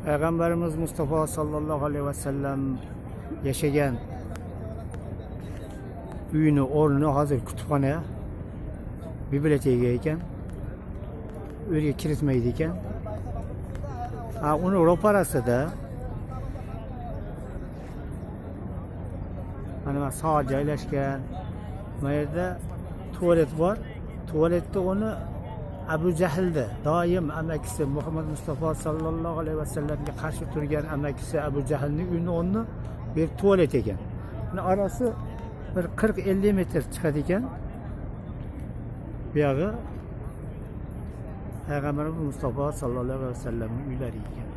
Peygamberimiz Mustafa sallallahu aleyhi ve sellem yaşayan uyunu, o'rnini hazır kütüphaneye, biblioteka ekan. Uyga kiritmaydi ekan. Uni ro'parasida mana soat joylashgan. Bu yerda tualet bor. Tualetda uni Abu Jahlda doim amakisi Muhammad Mustafa sallallohu alayhi va sallamga qarshi turgan amakisi Abu Jahlning uyini o'rni bir tualet ekan. Uni orasi bir 40-50 metr chiqadi ekan. Bu yog'i Peygamberimiz Mustafa sallallohu alayhi va sallamning uylari ekan.